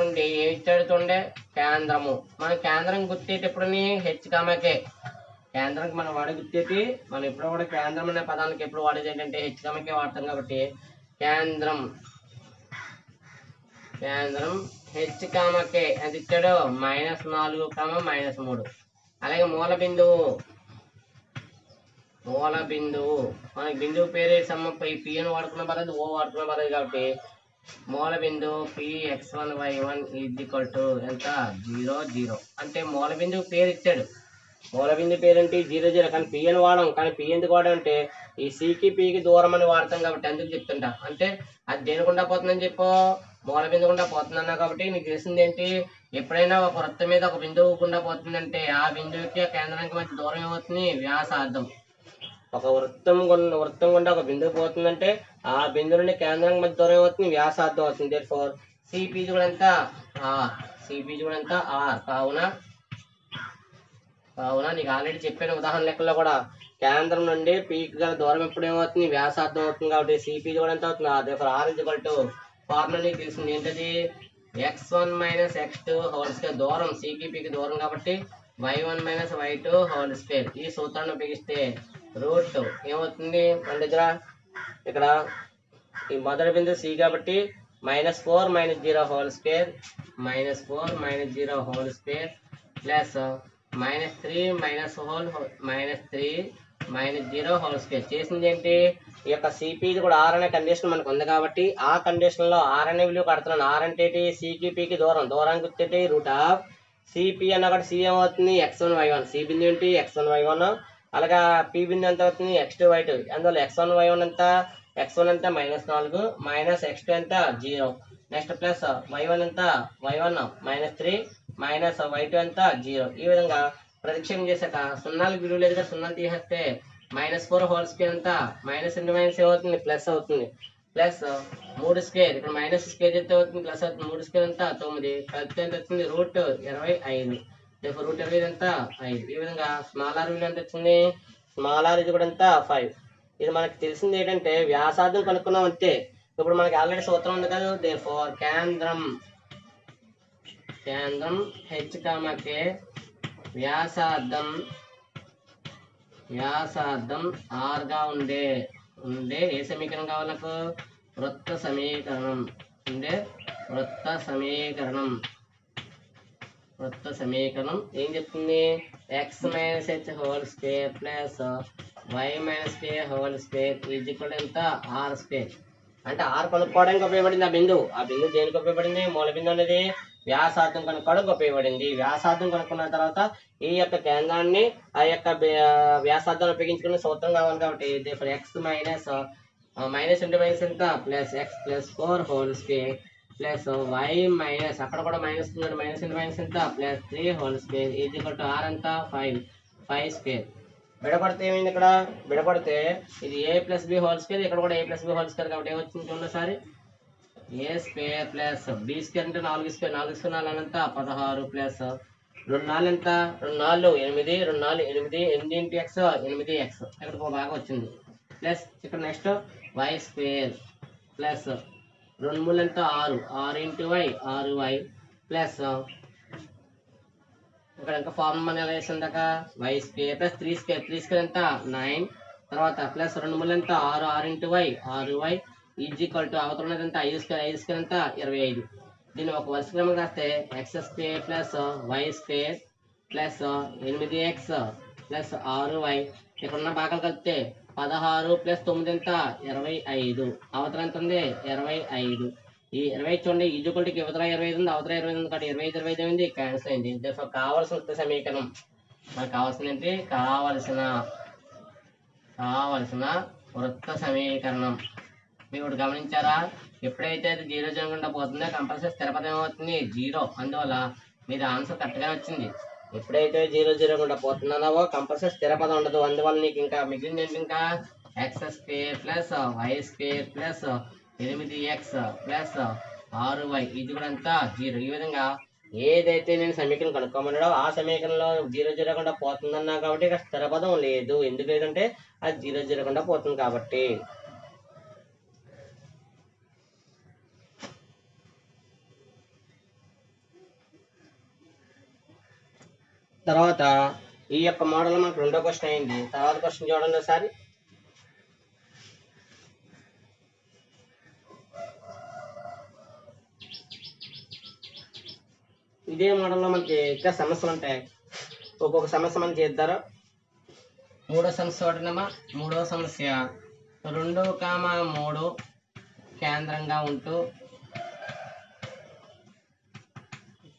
నుండి ఏ ఇచ్చాడు చూడండి? కేంద్రము. మన కేంద్రం గుర్తేటప్పుడుని H, K కేంద్రానికి మనం వాడే గుర్తేటి, మనం ఎప్పుడు కూడా కేంద్రం అనే పదానికి ఎప్పుడు వాడేది ఏంటంటే హెచ్చుకమకే వాడతాం కాబట్టి కేంద్రం. కేంద్రం హెచ్చుకమకే ఎంత ఇచ్చాడు, -4, -3. అలాగే మూల బిందువు. మూల బిందువు మనకి బిందువు పేరు పి అని వాడుకున్న పర్లేదు, ఓ వాడుకున్న పర్లేదు కాబట్టి మూల బిందువు Px1y1 ఎంత 0, 0. అంటే మూల బిందువు పేరు ఇచ్చాడు. మూల బిందువు పేరు ఏంటి 0, 0. కానీ పి అని వాడడం. కానీ పి ఎందుకు వాడంటే ఈ సికి పికి దూరం అని వాడతాం కాబట్టి అందుకు చెప్తుంటా. అంటే అది దేని గుండా పోతుందని చెప్పు, మూల బిందువు గుండా పోతుందన్నా కాబట్టి నీకు తెలిసింది ఏంటి, ఎప్పుడైనా ఒక వృత్తం మీద ఒక బిందువు గుండా పోతుందంటే ఆ బిందువుకి ఆ కేంద్రానికి మధ్య దూరం ఏమవుతుంది, వ్యాసార్థం. ఒక వృత్తం గుండా ఒక బిందువు పోతుందంటే ఆ బిందువు నుండి కేంద్రానికి మధ్య దూరం అవుతుంది, వ్యాసార్థం అవుతుంది. దేర్ఫోర్ సిపి కూడా ఎంత ఆర్. సిపి కూడా ఎంత ఆర్. కావున నీకు ఆల్రెడీ చెప్పిన ఉదాహరణ లెక్కల్లో కూడా కేంద్రం నుండి పీక్ గల దూరం ఎప్పుడు ఏమవుతుంది, వ్యాసార్థం అవుతుంది. కాబట్టి సిపి కూడా ఎంత అవుతుంది, దేర్ఫోర్ ఆర్ ఫార్ములా నీకు తెలిసింది ఏంటది, x1 - x2 హోల్ స్క్వేర్. దూరం సికి పికి దూరం కాబట్టి y1 - y2 హోల్ స్క్వేర్. ఈ సూత్రాన్ని ఉపయోగిస్తే రూట్ ఏమవుతుంది మన దగ్గర, ఇక్కడ ఈ మొదటి బిందువు సి కాబట్టి -4 - 0 whole square, -4 - 0 whole square plus -3 -0 whole square. చేసింది ఏంటి, ఈ యొక్క సిపి కూడా ఆర్ అనే కండిషన్ మనకు ఉంది కాబట్టి ఆ కండిషన్ లో ఆర్ అనే విలువ కడుతున్నాను. ఆర్ అంటే ఏంటి, సికి పికి దూరం. దూరానికి వచ్చేటి రూట్ ఆఫ్ సిపి అన్న కూడా సి ఏమవుతుంది x1 y1. సి బిందు ఏంటి x1 y1. అలాగా పి బిందు ఎంత అవుతుంది x2 y2. అందువల్ల x1 y1 ఎంత, x1 ఎంత -4 -x2 ఎంత 0. నెక్స్ట్ ప్లస్ y1 ఎంత y1 -3 y2 ఎంత 0. ఈ విధంగా ప్రతిక్షేపం చేశాక సున్నాలకు విలువ లేదు కదా, సున్నాలు తీసేస్తే -4 హోల్ స్క్వేర్ ఎంత -, ఏమవుతుంది ప్లస్ అవుతుంది. ప్లస్ 3 స్క్వేర్, ఇక్కడ మైనస్ స్క్వేర్ చేస్తే అవుతుంది ప్లస్ అవుతుంది. 3 స్క్వేర్ ఎంత 9, కలిపితే ఎంత వచ్చింది రూట్ 25. రూట్ 25 ఎంత 5. ఈ విధంగా స్మాల్ ఆర్ విలువ ఎంత వచ్చింది, స్మాల్ ఆర్ ఇది కూడా ఎంత 5. ఇది మనకి తెలిసింది ఏంటంటే వ్యాసార్థం కనుక్కున్నాం అంతే. ఇప్పుడు మనకి ఆల్రెడీ సూత్రం ఉంది కదా, దేర్ఫోర్ కేంద్రం హెచ్చుకమకే వ్యాసార్థం ఆర్ గా ఉండే ఏ సమీకరణం కావాలి నాకు, వృత్త సమీకరణం. వృత్త సమీకరణం ఏం చెప్తుంది, x - h whole square plus y - k whole square ఎంత ఆర్ స్క్వేర్. అంటే ఆర్ కనుక్కోవడానికి ఉపయోగపడింది ఆ బిందువు. ఆ బిందువు దేనికి ఉపయోగపడింది, మూల బిందువు అనేది వ్యాసార్థం కనుక్కోవడానికి ఉపయోగపడింది. వ్యాసార్థం కనుక్కున్న తర్వాత ఈ యొక్క కేంద్రాన్ని ఆ యొక్క వ్యాసార్థాన్ని ఉపయోగించుకునే సూత్రం కావాలి కాబట్టి x - ఎంత plus x + 4 whole square plus y - అక్కడ కూడా మైనస్ ఉంది, మైనస్ ఎంత ప్లస్ 3 హోల్ స్క్వేర్ ఆర్ ఎంత 5 స్క్వేర్. విడపడితే ఏమైంది, ఇక్కడ విడపడితే ఇది a + b హోల్ స్క్వేర్, ఇక్కడ కూడా a + b హోల్ స్క్వేర్ కాబట్టి ఏమొచ్చింది చూడండి ఒకసారి, a square plus b square అంటే 4 స్క్వేర్, 4 స్క్వేర్ 4 ఎంత 16 ప్లస్ 2 4 ఎంత 2 4 8, 2 4 8, 8 ఇంటూ x 8x. ఇక్కడ బాగా వచ్చింది. ప్లస్ ఇక్కడ నెక్స్ట్ y స్క్వేర్ ప్లస్ 2 3 ఎంత 6, 6 ఇంటూ y 6y ప్లస్ ఇక్కడ ఇంకా ఫార్ములా ఎలా వేసిందాక y స్క్వేర్ ప్లస్ 3 స్క్వేర్ ఎంత 9. తర్వాత ప్లస్ 2 3 ఎంత 6, 6 ఇంటూ y 6y అవతల ఉన్నది ఎంత 5 స్క్వేర్ ఎంత 25. దీన్ని ఒక వరుస క్రమం రాస్తే x square plus y square plus 8x plus 6y. ఇక్కడ ఉన్న భాగాలు కలిపితే 16 ప్లస్ 9 ఎంత 25. అవతల ఎంత ఉంది 25. ఈ 20 చూడండి ఈజ్వల్టీకి ఇవతల 25 ఉంది, అవతల 25 ఉంది కాబట్టి 25 25 అయింది, క్యాన్సిల్ అయింది. కావాల్సిన వృత్త సమీకరణం మనకు కావాల్సింది ఏంటి, కావాల్సిన వృత్త సమీకరణం. మీరు గమనించారా, ఎప్పుడైతే అది 0 జరగకుండా పోతుందో కంపల్సరీ స్థిరపదం ఏమవుతుంది 0. అందువల్ల మీరు ఆన్సర్ కరెక్ట్గా వచ్చింది. ఎప్పుడైతే 0 జరగకుండా పోతుందన్నావో కంపల్సరీ స్థిరపదం ఉండదు. అందువల్ల నీకు ఇంకా మిగిలింది ఏంటి, ఇంకా x square plus y square plus 8x plus 6y ఇది కూడా అంతా 0. ఈ విధంగా ఏదైతే నేను సమీకరణం కనుక్కోమన్నాడో ఆ సమీకరణంలో 0 జరగకుండా పోతుందన్నా కాబట్టి ఇక్కడ స్థిరపదం లేదు. ఎందుకు లేదంటే అది 0 జరగకుండా పోతుంది కాబట్టి. తర్వాత ఈ యొక్క మోడల్ మనకు రెండో క్వశ్చన్ అయింది. తర్వాత క్వశ్చన్ చూడండి ఒకసారి. ఇదే మోడల్లో మనకి ఇంకా సమస్యలు ఉంటాయి. ఒక్కొక్క సమస్య మనం చేద్దారు. మూడో సమస్య చూడండమ్మా. మూడో సమస్య 2,3 కేంద్రంగా ఉంటూ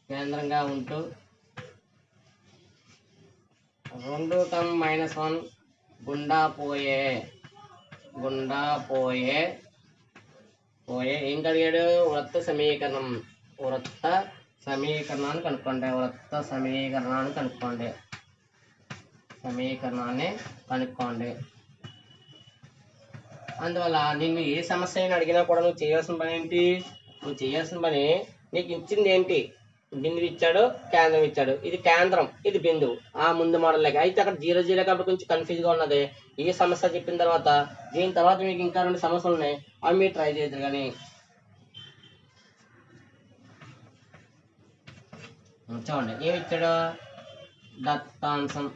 2,-1 గుండా పోయే ఏం కలిగాడు? వృత్త సమీకరణాన్ని కనుక్కోండి. అందువల్ల నిన్ను ఏ సమస్య అయినా అడిగినా కూడా నువ్వు చేయాల్సిన పని ఏంటి? నీకు ఇచ్చింది ఏంటి? బిందువు ఇచ్చాడు, కేంద్రం ఇచ్చాడు. ఇది కేంద్రం, ఇది బిందువు. ఆ ముందు మోడల్ లాగా అయితే అక్కడ 0, 0 కాబట్టి కొంచెం కన్ఫ్యూజ్ గా ఉన్నది. ఈ సమస్య చెప్పిన తర్వాత దీని తర్వాత మీకు ఇంకా 2 సమస్యలు ఉన్నాయి, అవి మీరు ట్రై చేద్దరు. కానీ చూడండి ఏమి ఇచ్చాడు? దత్తాంశం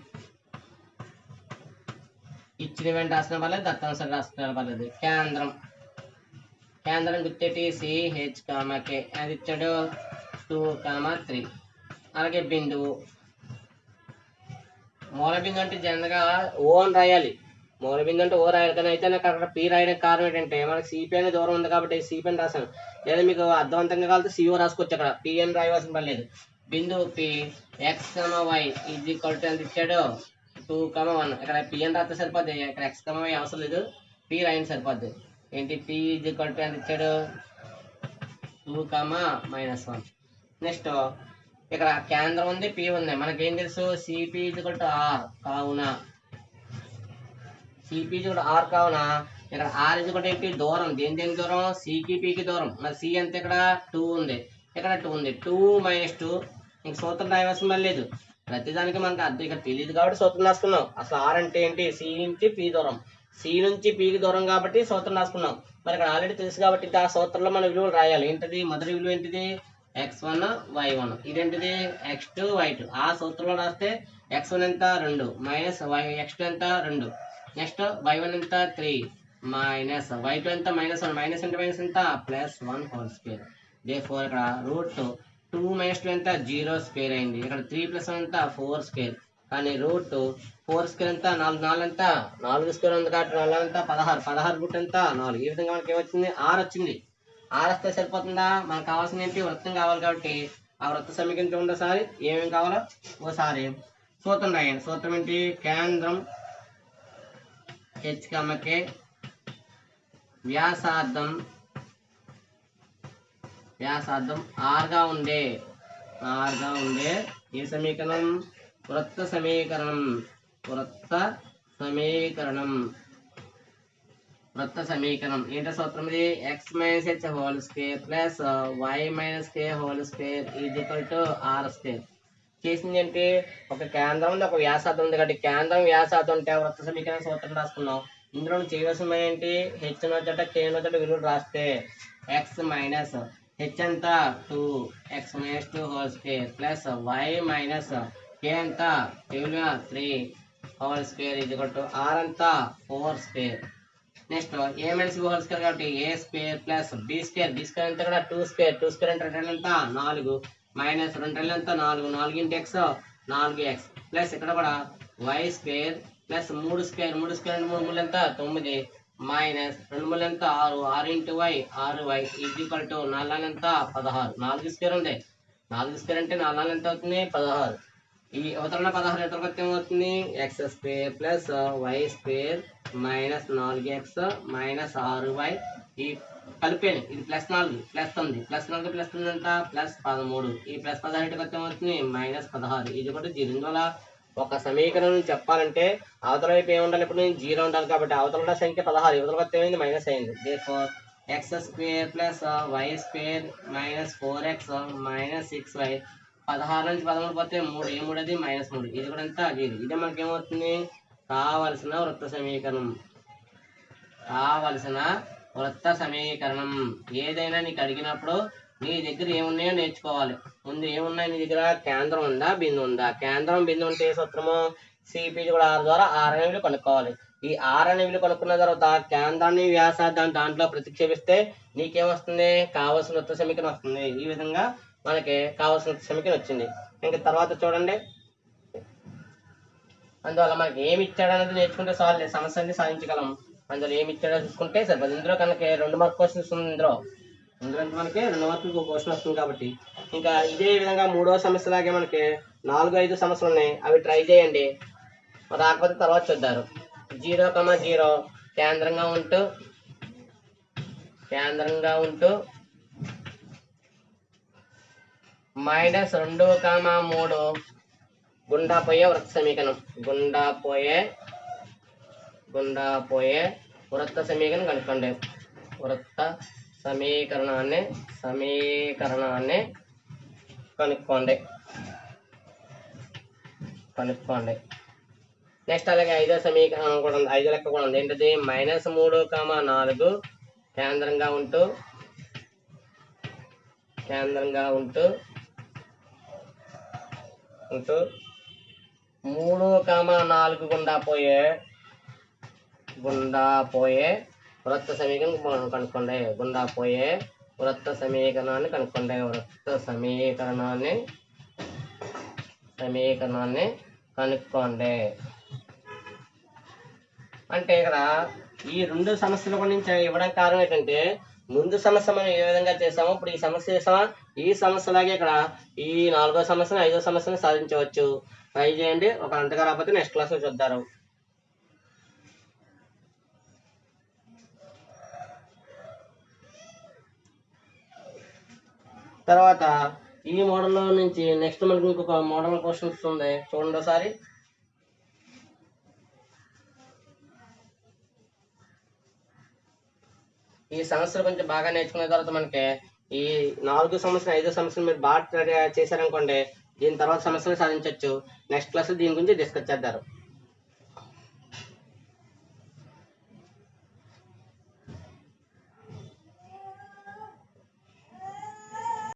ఇచ్చిన వెంట రాసిన పర్లేదు, దత్తాంశం రాసిన పర్లేదు. కేంద్రం గుర్తెట్టి CH, K అది ఇచ్చాడు 2, 3. అలాగే బిందువు, మూల బిందువు అంటే జనరల్గా ఓ అని రాయాలి. మూల బిందువు అంటే ఓ రాయాలి, కానీ అయితే నాకు అక్కడ పి రాయడానికి కారణం ఏంటంటే మనకి సిపి అనే దూరం ఉంది కాబట్టి సిపి అని రాశాను. లేదా మీకు అర్థవంతంగా కలిసి సిఓ రాసుకోవచ్చు. అక్కడ పి అని రాయవలసిన పని లేదు. బిందువు P x, y is equal to ఎంత ఇచ్చాడు? 2, 1. ఇక్కడ పి అని రాస్తే సరిపోద్ది. ఇక్కడ x, y అవసరం లేదు, పి రాయని సరిపోద్ది. ఏంటి? పి ఈజ్ ఈక్వల్ టు ఎంత ఇచ్చాడు? 2, -1. నెక్స్ట్ ఇక్కడ కేంద్రం ఉంది, పి ఉంది. మనకేం తెలుసు? CP is equal to r. కావున CP is equal to r. కావున ఇక్కడ ఆర్ ఈజ్ ఈక్వల్ టు ఏంటి? దూరం. దేనికి దూరం? సికి పికి దూరం. మరి సి అంతే ఇక్కడ 2 ఉంది, ఇక్కడ 2 ఉంది. 2 - 2 ఇంక సూత్రం రాయవలసిన లేదు. ప్రతిదానికి మనకు అర్థం ఇక్కడ తెలియదు కాబట్టి సూత్రం రాసుకున్నాం. అసలు ఆర్ అంటే ఏంటి? సి నుంచి పి దూరం. సి నుంచి పికి దూరం కాబట్టి సూత్రం రాసుకున్నాం. మరి ఇక్కడ ఆల్రెడీ తెలుసు కాబట్టి ఆ సూత్రంలో మన విలువలు రాయాలి. ఏంటిది? మొదటి విలువ ఏంటిది? x1, y1. ఇదేంటిది? x2, y2. ఆ సూత్రంలో రాస్తే x1 ఎంత? 2 మైనస్ x2 ఎంత? 2. నెక్స్ట్ y1 ఎంత? 3 మైనస్ y2 ఎంత? -1. మైనస్ అంటే మైనస్ ఎంత? +1 హోల్ స్క్వేర్. దేర్ఫోర్ ఇక్కడ రూట్ 2 - 2 ఎంత? 0 స్క్వేర్ అయింది. ఇక్కడ 3 + 1 ఎంత? 4 స్క్వేర్. కానీ రూట్ 4 స్క్వేర్ ఎంత? 4 ఎంత? 4 స్క్వేర్ ఉంది కాబట్టి 4 ఎంత? 16 రూట్ ఎంత? 4. ఈ విధంగా మనకి ఏమొచ్చింది? 6 వచ్చింది. 6 వస్తే సరిపోతుందా? మనకు కావాల్సింది ఏంటి? వృత్తం కావాలి కాబట్టి ఆ వృత్త సమీకరణ చూడండి ఒకసారి. ఏమేమి కావాలో ఒకసారి సూత్రం రాయండి. సూత్రం ఏంటి? కేంద్రం H, K, వ్యాసార్థం R గా ఉండే ఏ సమీకరణం? వృత్త సమీకరణం. ఏంటో సూత్రం ఇది? x - h whole square plus y - k whole square is equal to r². చేసింది ఏంటి? ఒక కేంద్రం ఉంది, ఒక వ్యాసార్థం ఉంది కాబట్టి కేంద్రం వ్యాసార్థం ఉంటే వృత్త సమీకరణ సూత్రం రాసుకున్నాం. ఇందులో చేయవలసిన ఏంటి? h నొచ్చట k నొచ్చట విలువలు రాస్తే x మైనస్ h ఎంత? 2 x - 2 whole square plus y - k ఎంత? 3 whole square is equal to r ఎంత? 4 square. Next a - b whole square కాబట్టి a square plus b square ఎంత? ఇక్కడ 2 స్క్వేర్ అంటే 2 ఎంత? 4 మైనస్ 2 ఎంత? 4 4 x 4x ప్లస్ ఇక్కడ కూడా y స్క్వేర్ ప్లస్ 3 స్క్వేర్ అంటే 3 ఎంత? 9 మైనస్ 2 ఎంత? 6 6 y 6y is equal to 4 ఎంత? 16. 4 స్క్వేర్ ఉంది. 4 స్క్వేర్ అంటే 4 ఎంత అవుతుంది? 16. ఈ అవతల 16 ఎదురుకొస్తే ఏమవుతుంది? x square plus y square minus 4x minus 6y. ఈ కలిపాను, ఇది +4 +9 +4 +9 ఎంత? +13. ఈ +16 కొత్త ఏమవుతుంది? -16. ఇది కూడా 0. ఇందువల్ల ఒక సమీకరణం చెప్పాలంటే అవతల వైపు ఏముండాలి? ఇప్పుడు 0 ఉండాలి కాబట్టి అవతల సంఖ్య 16, ఇవతల కొత్త ఏమైంది? మైనస్ అయింది. Therefore x square plus y square minus 4x minus 6y. 16 నుంచి 13 పోతే 3. ఏ 3 అది? -3. ఇది కూడా ఎంత? 0. ఇదే మనకి ఏమవుతుంది? కావలసిన వృత్త సమీకరణం. ఏదైనా నీకు అడిగినప్పుడు నీ దగ్గర ఏమున్నాయో నేర్చుకోవాలి. ముందు ఏమున్నాయి నీ దగ్గర? కేంద్రం ఉందా, బిందు ఉందా? కేంద్రం, బిందు ఉంటే సూత్రము సిపి కూడా ఆర్ ద్వారా ఆర్ అనే విలువ కనుక్కోవాలి. ఈ ఆర్ అనే విలువ కనుక్కున్న తర్వాత కేంద్రాన్ని వ్యాసార్థాన్ని దాంట్లో ప్రతిక్షేపిస్తే నీకేమొస్తుంది? కావలసిన వృత్త సమీకరణం వస్తుంది. ఈ విధంగా మనకి కావలసిన వృత్త సమీకరణం వచ్చింది. ఇంకా తర్వాత చూడండి, అందువల్ల మనకి ఏమి ఇచ్చాడనేది నేర్చుకుంటే చాలు, సమస్యని సాధించగలం. అందులో ఏమి ఇచ్చాడో చూసుకుంటే సరిపోదు. ఇందులో కనుక 2 మార్క్ క్వశ్చన్స్ ఉంది. ఇందులో మనకి 2 మార్కులకు క్వశ్చన్ వస్తుంది కాబట్టి ఇంకా ఇదే విధంగా 3వ సమస్య లాగే మనకి 4, 5 సమస్యలు ఉన్నాయి. అవి ట్రై చేయండి, రాకపోతే తర్వాత చూద్దారు. 0,0 కేంద్రంగా ఉంటూ -2,3 గుండా పోయే వృత్త సమీకరణం. గుండా పోయే వృత్త సమీకరణం కనుక్కోండి. వృత్త సమీకరణాన్ని కనుక్కోండి. నెక్స్ట్ అలాగే 5వ సమీకరణం కూడా ఉంది, 5 లెక్క కూడా ఉంది. ఏంటిది? -3,4 కేంద్రంగా ఉంటూ 3,4 గుండా పోయే వృత్త సమీకరణం కనుక్కోండి. గుండా పోయే వృత్త సమీకరణాన్ని కనుక్కోండి. అంటే ఇక్కడ ఈ 2 సమస్యల గురించి ఇవ్వడానికి కారణం ఏంటంటే, ముందు సమస్య మనం ఏ విధంగా చేసామో ఇప్పుడు ఈ సమస్య చేసామా, ఈ సమస్యలాగే ఇక్కడ ఈ 4వ సమస్యను 5వ సమస్యను సాధించవచ్చు. ట్రై చేయండి. ఒక అంతగా రాకపోతే నెక్స్ట్ క్లాస్లో చూద్దారు. తర్వాత ఈ మోడల్లో నుంచి నెక్స్ట్ మనకి ఇంకొక మోడల్ క్వశ్చన్ వస్తుంది, చూడండి ఒకసారి. ఈ సమస్యలు కొంచెం బాగా నేర్చుకున్న తర్వాత మనకి ఈ 4 సమస్యలు 5 సమస్యలు మీరు బాగా చేశారనుకోండి, దీని తర్వాత సమస్యలు సాధించవచ్చు. నెక్స్ట్ క్లాస్ దీని గురించి డిస్కస్ చేద్దారు.